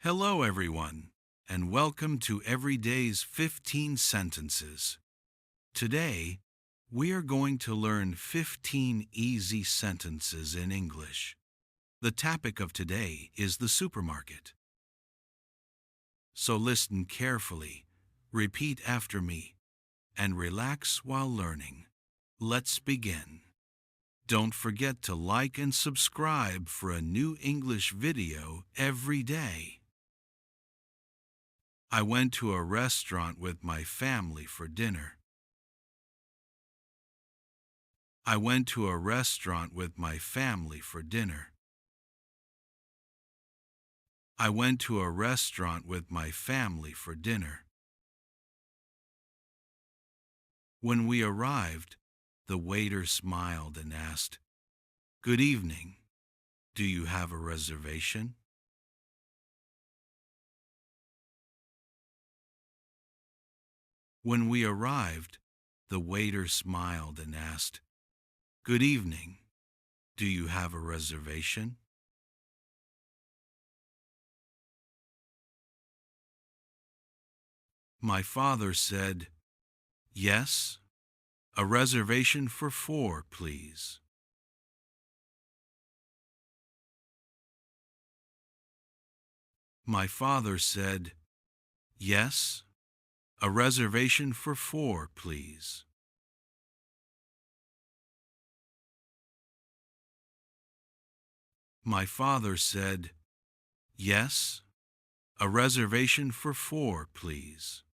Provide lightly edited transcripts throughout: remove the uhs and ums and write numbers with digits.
Hello, everyone, and welcome to Everyday's 15 Sentences. Today, we are going to learn 15 easy sentences in English. The topic of today is the supermarket. So listen carefully, repeat after me, and relax while learning. Let's begin. Don't forget to like and subscribe for a new English video every day. I went to a restaurant with my family for dinner. I went to a restaurant with my family for dinner. I went to a restaurant with my family for dinner. When we arrived, the waiter smiled and asked, "Good evening. Do you have a reservation?" When we arrived, the waiter smiled and asked, "Good evening. Do you have a reservation?" My father said, "Yes, a reservation for 4, please." My father said, "Yes, a reservation for 4, please." My father said, "Yes, a reservation for 4, please."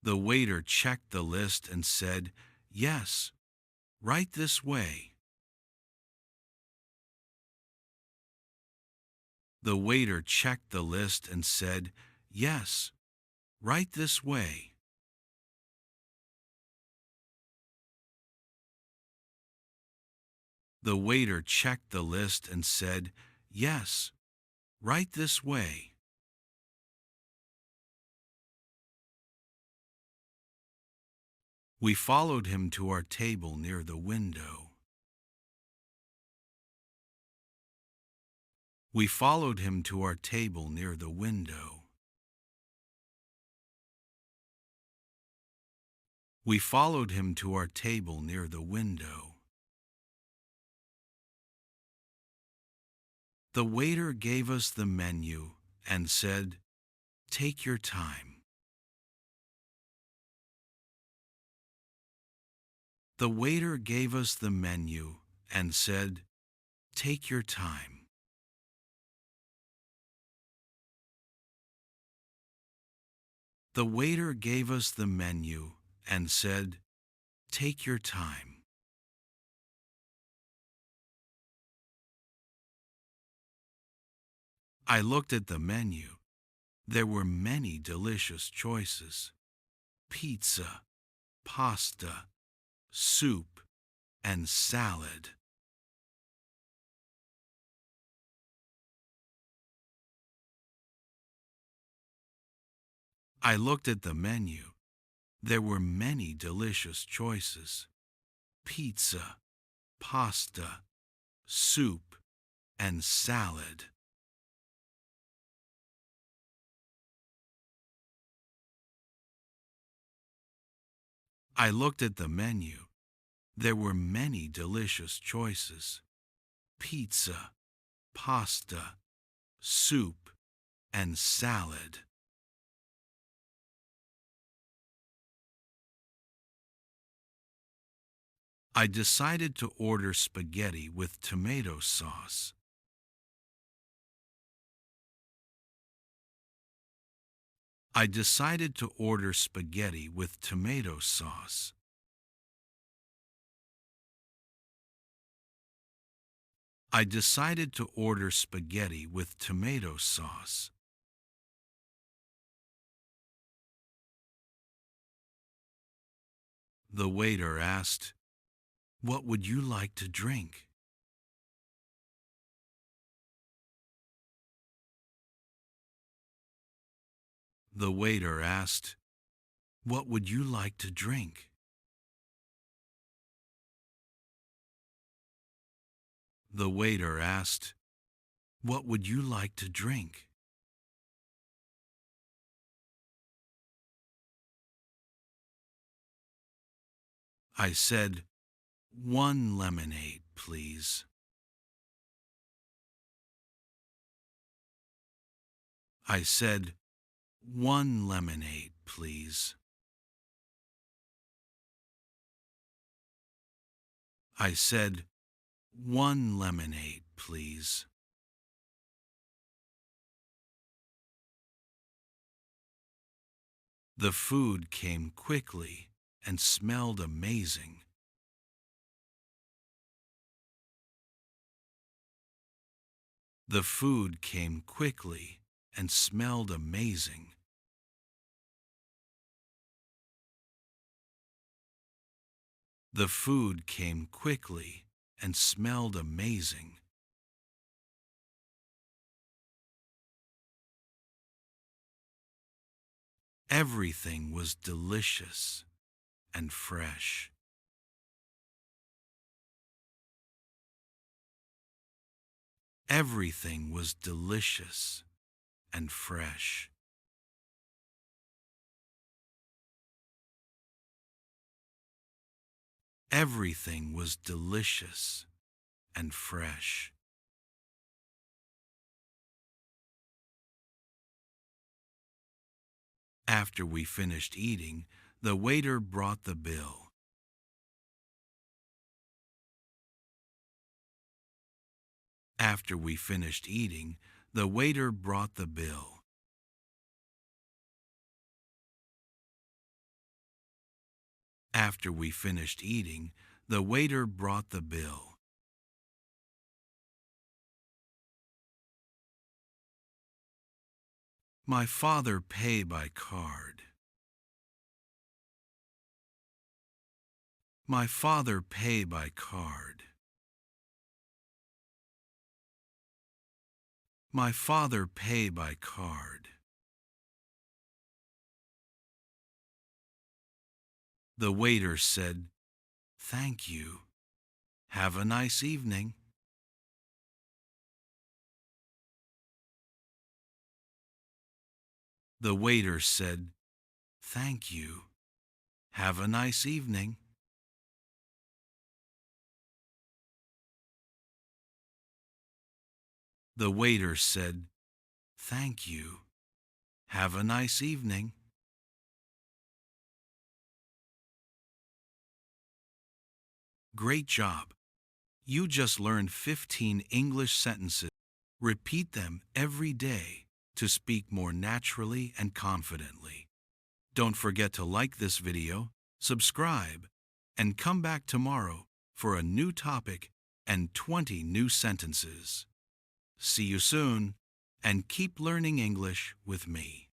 The waiter checked the list and said, "Yes, right this way." The waiter checked the list and said, "Yes, right this way." The waiter checked the list and said, "Yes, right this way." We followed him to our table near the window. We followed him to our table near the window. We followed him to our table near the window. The waiter gave us the menu and said, "Take your time." The waiter gave us the menu and said, "Take your time." The waiter gave us the menu and said, "Take your time." I looked at the menu. There were many delicious choices: pizza, pasta, soup, and salad. I looked at the menu. There were many delicious choices: pizza, pasta, soup, and salad. I looked at the menu. There were many delicious choices: pizza, pasta, soup, and salad. I decided to order spaghetti with tomato sauce. I decided to order spaghetti with tomato sauce. I decided to order spaghetti with tomato sauce. The waiter asked, "What would you like to drink?" The waiter asked, "What would you like to drink?" The waiter asked, "What would you like to drink?" I said, "One lemonade, please." I said, "One lemonade, please." I said, "One lemonade, please." The food came quickly and smelled amazing. The food came quickly and smelled amazing. The food came quickly and smelled amazing. Everything was delicious and fresh. Everything was delicious and fresh. Everything was delicious and fresh. After we finished eating, the waiter brought the bill. After we finished eating, the waiter brought the bill. After we finished eating, the waiter brought the bill. My father pay by card. My father pay by card. My father pay by card. The waiter said, "Thank you. Have a nice evening." The waiter said, "Thank you. Have a nice evening." The waiter said, "Thank you. Have a nice evening." Great job. You just learned 15 English sentences. Repeat them every day to speak more naturally and confidently. Don't forget to like this video, subscribe, and come back tomorrow for a new topic and 20 new sentences. See you soon, and keep learning English with me.